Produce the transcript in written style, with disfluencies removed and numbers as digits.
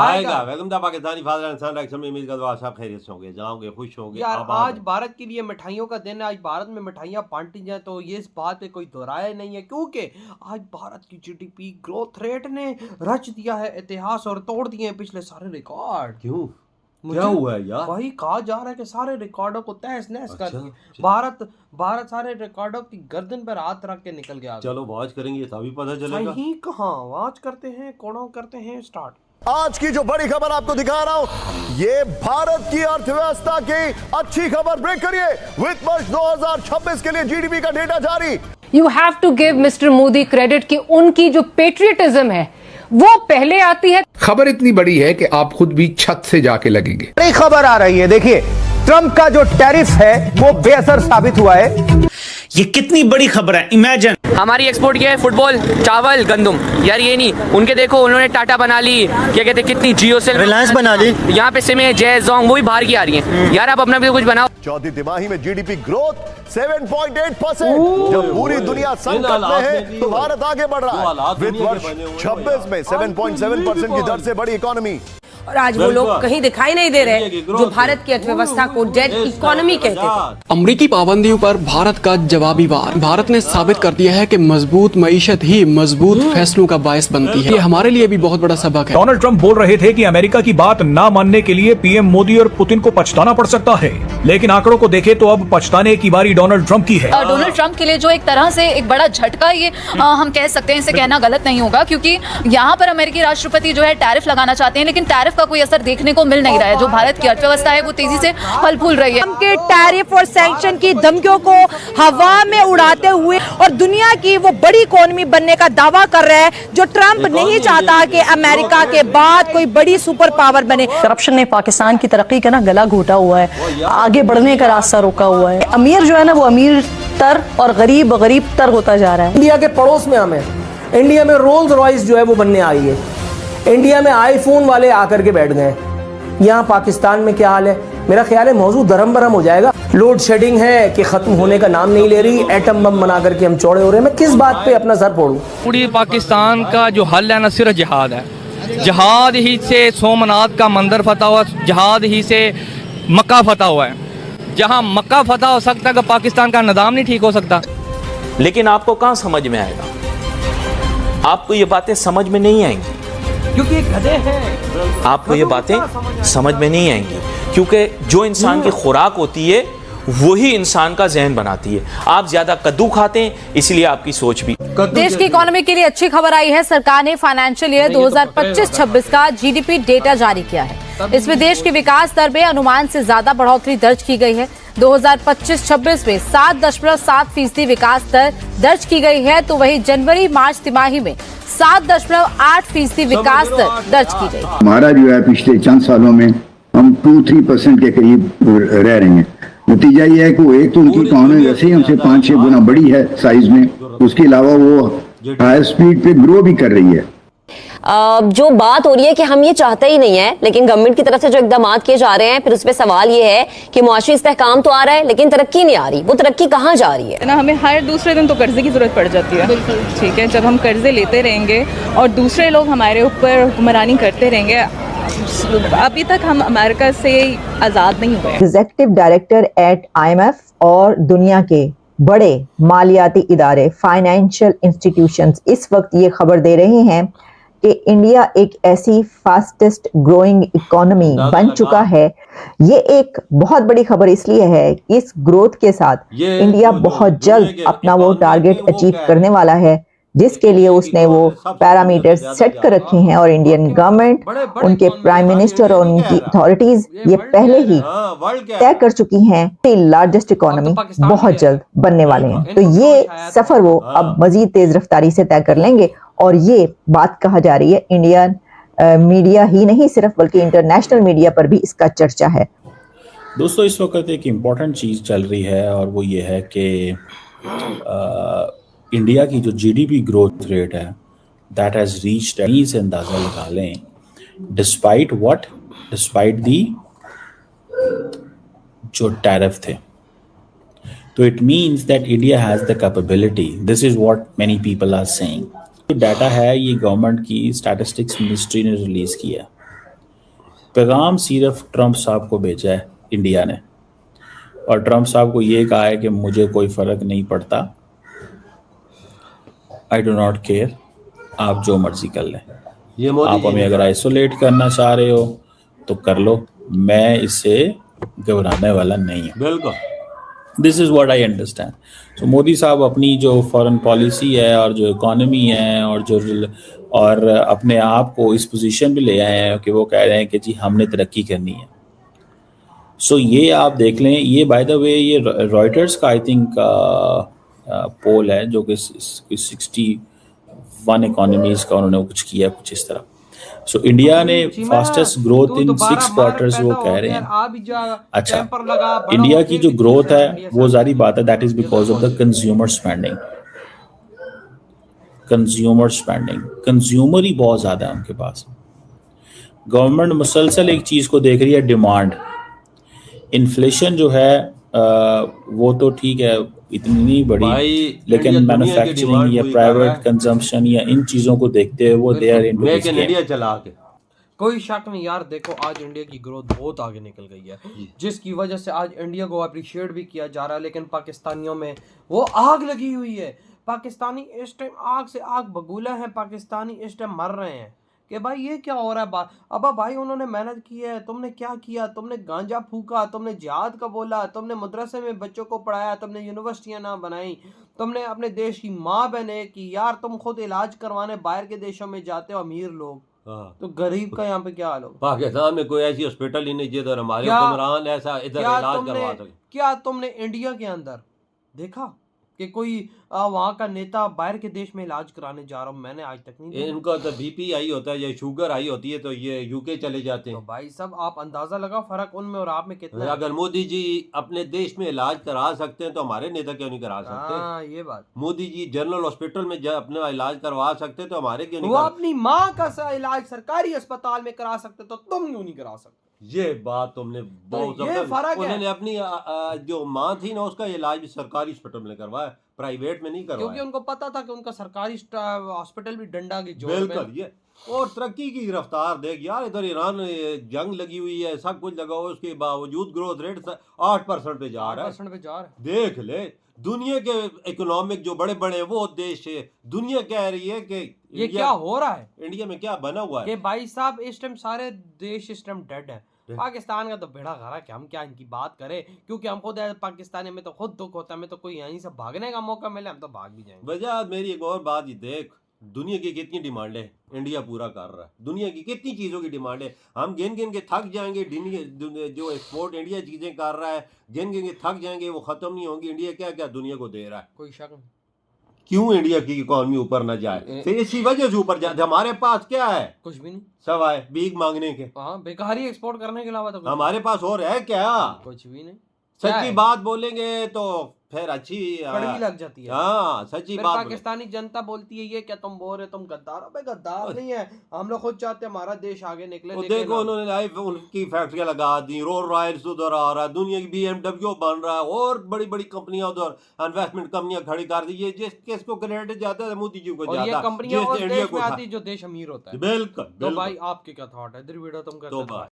आएगा। Welcome the Pakistani father and son direction में उम्मीद करता हूं आप सब खैरियत से होंगे, जाओगे, खुश होंगे। यार आज भारत के लिए मिठाइयों का दिन है। आज भारत में मिठाइयाँ बांटी जाए तो ये इस बात पे कोई दोहराया नहीं है, क्योंकि आज भारत की जीडीपी ग्रोथ रेट ने रच दिया है इतिहास और तोड़ दिए हैं पिछले सारे रिकॉर्ड। क्यों, क्या हुआ है यार? वही कहा जा रहा है कि सारे रिकॉर्डों को तहस नहस कर दिया। अच्छा। भारत सारे रिकॉर्डों की गर्दन पर हाथ रख के निकल गया। चलो वाच करेंगे तभी पता चलेगा। सही कहाँ, वाच करते हैं, कोड़ों करते हैं स्टार्ट। आज की जो बड़ी खबर आपको दिखा रहा हूं, ये भारत की अर्थव्यवस्था की अच्छी खबर। ब्रेक करिए। वित्त वर्ष 2026 के लिए जीडीपी का डेटा जारी। You have to give mister Modi credit कि उनकी जो पेट्रियटिज्म है वो पहले आती है। खबर इतनी बड़ी है कि आप खुद भी छत से जाके लगेंगे। बड़ी खबर आ रही है, देखिए ट्रंप का जो टैरिफ है वो बेअसर साबित हुआ है। ये कितनी बड़ी खबर है। इमेजिन हमारी एक्सपोर्ट किया है फुटबॉल, चावल, गंदम। यार ये नहीं, उनके देखो उन्होंने टाटा बना ली, क्या कहते हैं, कितनी जियो सेल, रिलायंस बना ली। यहाँ पे सिम है, जय जोंग, वो भी बाहर की आ रही हैं। यार आप अपना भी तो कुछ बनाओ। चौथी तिमाही में जीडीपी ग्रोथ 7.8%। जब पूरी दुनिया संकट में है तो भारत आगे बढ़ रहा है। वित्त वर्ष 26 में 7.7% की दर से बड़ी इकोनॉमी। और आज वो लोग कहीं दिखाई नहीं दे रहे जो भारत की अर्थव्यवस्था को डेड इकोनॉमी कहते थे। अमरीकी पाबंदियों पर भारत का जवाबी वार। भारत ने साबित कर दिया है कि मजबूत मईशत ही मजबूत फैसलों का बायस बनती है। ये हमारे लिए भी बहुत बड़ा सबक है। डोनाल्ड ट्रंप बोल रहे थे कि अमेरिका की बात ना मानने के लिए पीएम मोदी और पुतिन को पछताना पड़ सकता है, लेकिन आंकड़ों को देखें तो अब पछताने की बारी डोनाल्ड ट्रंप की है। डोनाल्ड ट्रंप के लिए जो एक तरह से एक बड़ा झटका ये हम कह सकते हैं, इसे कहना गलत नहीं होगा, क्योंकि यहाँ पर अमेरिकी राष्ट्रपति जो है टैरिफ लगाना चाहते हैं, लेकिन टैरिफ का कोई असर देखने को मिल नहीं रहा है। जो भारत की अर्थव्यवस्था है वो तेजी से फल फूल रही है। के टैरिफ और सैंक्शन की धमकियों को हवा में उड़ाते हुए और दुनिया की वो बड़ी इकोनॉमी बनने का दावा कर रहे हैं, जो ट्रंप नहीं चाहता कि अमेरिका के बाद कोई बड़ी सुपर पावर बने। करप्शन ने पाकिस्तान की तरक्की का ना गला घोटा हुआ है, आगे बढ़ने का रास्ता रोका हुआ है। अमीर जो है ना वो अमीर तर और गरीब गरीब तर होता जा रहा है। इंडिया के पड़ोस में हमें इंडिया में रोल्स रॉयस जो है वो बनने आई है। इंडिया में आईफोन वाले आकर के बैठ गए। यहाँ पाकिस्तान में क्या हाल है? मेरा ख्याल है मौजूद धर्म भरम हो जाएगा। लोड शेडिंग है कि खत्म होने का नाम नहीं ले रही। एटम बम बना करके हम चौड़े हो रहे हैं। मैं किस बात पे अपना सर फोड़ूं? पूरी पाकिस्तान का जो हल है ना सिर्फ जिहाद है। जिहाद ही से सोमनाथ का मंदिर फतह हुआ, जिहाद ही से मक्का फतह हुआ है। जहाँ मक्का फतह हो सकता है, पाकिस्तान का निज़ाम नहीं ठीक हो सकता। लेकिन आपको कहाँ समझ में आएगा? आपको ये बातें समझ में नहीं आएंगी क्योंकि गधे हैं। आपको ये बातें समझ में नहीं आएंगी क्योंकि जो इंसान की खुराक होती है वही इंसान का जहन बनाती है। आप ज्यादा कद्दू खाते हैं, इसलिए आपकी सोच भी। देश की इकोनॉमी के लिए अच्छी खबर आई है। सरकार ने फाइनेंशियल ईयर 2025-26 का जीडीपी डेटा जारी किया है। इसमें देश की विकास दर में अनुमान से ज्यादा बढ़ोतरी दर्ज की गई है। 2025-26 में 7.7% विकास दर दर्ज की गई है, तो वही जनवरी मार्च तिमाही में 7.8% विकास दर दर्ज की गई। हमारा जो है पिछले चंद सालों में हम 2-3% के करीब रह रहे हैं। नतीजा ये है कि वो एक तो उनकी इकोनॉमी वैसे ही हमसे 5-6 गुना बड़ी है साइज में, उसके अलावा वो हाई स्पीड पे ग्रो भी कर रही है। जो बात हो रही है कि हम ये चाहते ही नहीं है, लेकिन गवर्नमेंट की तरफ से जो इकदाम किए जा रहे हैं, फिर उस पर सवाल ये है कि मुआशी इस्तेहकाम तो आ रहा है लेकिन तरक्की नहीं आ रही। वो तरक्की कहाँ जा रही है ना? हमें हर दूसरे दिन तो कर्जे की जरूरत पड़ जाती है। ठीक है, जब हम कर्जे लेते रहेंगे और दूसरे लोग हमारे ऊपर हुक्मरानी करते रहेंगे, अभी तक हम अमेरिका से आज़ाद नहीं हुए। एग्जीक्यूटिव डायरेक्टर एट IMF और दुनिया के बड़े मालियाती इदारे, फाइनेंशियल इंस्टीट्यूशंस इस वक्त ये खबर दे रहे हैं कि इंडिया एक ऐसी फास्टेस्ट ग्रोइंग इकोनॉमी बन चुका है। ये एक बहुत बड़ी खबर इसलिए है कि इस ग्रोथ के साथ इंडिया बहुत जल्द अपना वो टारगेट अचीव करने वाला है, जिसके लिए उसने वो पैरामीटर्स सेट कर रखे हैं। और इंडियन गवर्नमेंट, उनके प्राइम मिनिस्टर और उनकी अथॉरिटीज ये पहले ही तय कर चुकी हैं कि लार्जेस्ट इकोनॉमी बहुत जल्द बनने वाले हैं। तो ये सफर वो अब मजीद तेज रफ्तारी से तय कर लेंगे। और ये बात कहा जा रही है इंडियन मीडिया ही नहीं सिर्फ, बल्कि इंटरनेशनल मीडिया पर भी इसका चर्चा है। दोस्तों, इस वक्त एक इम्पॉर्टेंट चीज़ चल रही है और वो ये है कि इंडिया की जो जीडीपी ग्रोथ रेट है दैट हैज़ रीच्ड, से अंदाज़ा लगा लें, डिस्पाइट दी जो टैरिफ थे। तो it means that India has the capability. This is what many people are saying. Data है, ये गवर्नमेंट की स्टैटिस्टिक्स मिनिस्ट्री ने रिलीज़ किया। पैगाम सिर्फ ट्रंप साहब को भेजा है इंडिया ने, और ट्रंप साहब को ये कहा है कि मुझे कोई फ़र्क नहीं पड़ता, आई डो नॉट केयर, आप जो मर्जी कर लें, आप हमें अगर आइसोलेट करना चाह रहे हो तो कर लो, मैं इससे घबराने वाला नहीं हूँ। बिल्कुल, this is what I understand. So Modi साहब अपनी जो फॉरेन पॉलिसी है और जो इकॉनमी है और अपने आप को इस पोजीशन पे ले आए हैं कि वो कह रहे हैं कि जी हमने तरक्की करनी है। सो ये आप देख लें, ये बाय द वे ये रॉयटर्स का आई थिंक पोल है जो कि 61 इकोनॉमीज का उन्होंने कुछ किया, कुछ इस तरह। सो इंडिया ने फास्टेस्ट ग्रोथ इन 6 क्वार्टर्स वो कह रहे हैं। अच्छा, इंडिया की जो ग्रोथ है वो जारी बात है, that is because of the consumer spending. Consumer ही बहुत ज्यादा है उनके पास। गवर्नमेंट मुसलसल एक चीज को देख रही है, डिमांड। इन्फ्लेशन जो है वो तो ठीक है, इतनी नहीं बड़ी, लेकिन मैन्युफैक्चरिंग या प्राइवेट कंजम्पशन या इन चीजों को देखते हुए वो they are into make in India चला के। कोई शक नहीं यार, देखो आज इंडिया की ग्रोथ बहुत आगे निकल गई है, जिसकी वजह से आज इंडिया को अप्रिशिएट भी किया जा रहा है, लेकिन पाकिस्तानियों में वो आग लगी हुई है। पाकिस्तानी इस टाइम आग से आग बगूला है, पाकिस्तानी इस टाइम मर रहे हैं कि भाई ये क्या हो रहा है। अब भाई उन्होंने मेहनत की है, तुमने क्या किया? तुमने गांजा फूका, तुमने जिहाद का बोला, तुमने मदरसे में बच्चों को पढ़ाया, तुमने यूनिवर्सिटियां ना बनाई, तुमने अपने देश की माँ बहने की। यार तुम खुद इलाज करवाने बाहर के देशों में जाते हो, अमीर लोग, तो गरीब का यहाँ पे क्या हाल हो? पाकिस्तान में कोई ऐसी हॉस्पिटल ही नहीं जिधर हमारे हुक्मरान ऐसा इधर इलाज करवा सके। क्या तुमने इंडिया के अंदर देखा कि कोई वहाँ का नेता बाहर के देश में इलाज कराने जा रहा हूँ? मैंने आज तक नहीं। इनका तो बीपी आई होता है या शुगर आई होती है तो ये यूके चले जाते हैं। तो भाई सब आप अंदाजा लगाओ फर्क उनमें और आप में कितना है। अगर मोदी जी अपने देश में इलाज करा सकते हैं तो हमारे नेता क्यों नहीं करा सकते? हाँ, ये बात। मोदी जी जनरल हॉस्पिटल में अपना इलाज करवा सकते तो हमारे क्यों नहीं? वो अपनी माँ का इलाज सरकारी अस्पताल में करा सकते तो तुम क्यों नहीं करा सकते? ये बात तुमने बहुत उन्होंने अपनी जो माँ थी ना उसका इलाज भी सरकारी हॉस्पिटल में करवाया, प्राइवेट में नहीं करवाया, क्योंकि उनको पता था कि उनका सरकारी हॉस्पिटल भी डंडा की जोर बिल्कुल। ये और तरक्की की रफ्तार देख यार, इधर ईरान जंग लगी हुई है, सब कुछ लगा हुआ, उसके बावजूद ग्रोथ रेट 8% पे जा रहा है। देख ले दुनिया के इकोनॉमिक जो बड़े बड़े वो देश है, दुनिया कह रही है कि ये क्या हो रहा है, इंडिया में क्या बना हुआ है। कि भाई साहब इस टाइम सारे देश इस टाइम डेड है। पाकिस्तान का तो बेड़ा गरा कि हम क्या इनकी बात करें, क्योंकि हम खुद पाकिस्तानी में तो खुद दुख होता है, हमें तो कोई यहीं से भागने का मौका मिले हम तो भाग भी जाएंगे। वजह मेरी एक और बात ही देख, दुनिया की कितनी डिमांड है इंडिया पूरा कर रहा है, दुनिया की कितनी चीज़ों की डिमांड है, हम गिन गिन के थक जाएंगे। जो एक्सपोर्ट इंडिया चीज़ें कर रहा है गिन गिन के थक जाएंगे, वो ख़त्म नहीं होंगी। इंडिया क्या क्या दुनिया को दे रहा है, कोई शक नहीं। क्यों इंडिया की इकॉनमी ऊपर ना जाए? फिर इसी वजह से ऊपर जाते। हमारे पास क्या है? कुछ भी नहीं, सवाए भीख मांगने के। हाँ, बेकारी एक्सपोर्ट करने के अलावा तो हमारे पास और है क्या? कुछ भी नहीं। सच्ची बात बोलेंगे तो फिर अच्छी कड़वी लग जाती है। हाँ, सच्ची बात। पाकिस्तानी जनता बोलती है ये क्या तुम बोल रहे, तुम गद्दार हो? गद्दार नहीं है, हम लोग खुद चाहते हैं हमारा देश आगे निकले। देखो उन्होंने लाइफ उनकी फैक्ट्रियां लगा दी, रोल रॉयल्स उधर आ रहा है, दुनिया की BMW बन रहा है, और बड़ी बड़ी कंपनियां उधर इन्वेस्टमेंट कंपनियां खड़ी कर दी। ये जिस किसको क्रेडिट जाता है मोदी जी को जाता है, ये कंपनियां उस देश में आती जो देश अमीर होता है। बिल्कुल। तो भाई आपके क्या थॉट है? इधर वीडियो तुम कर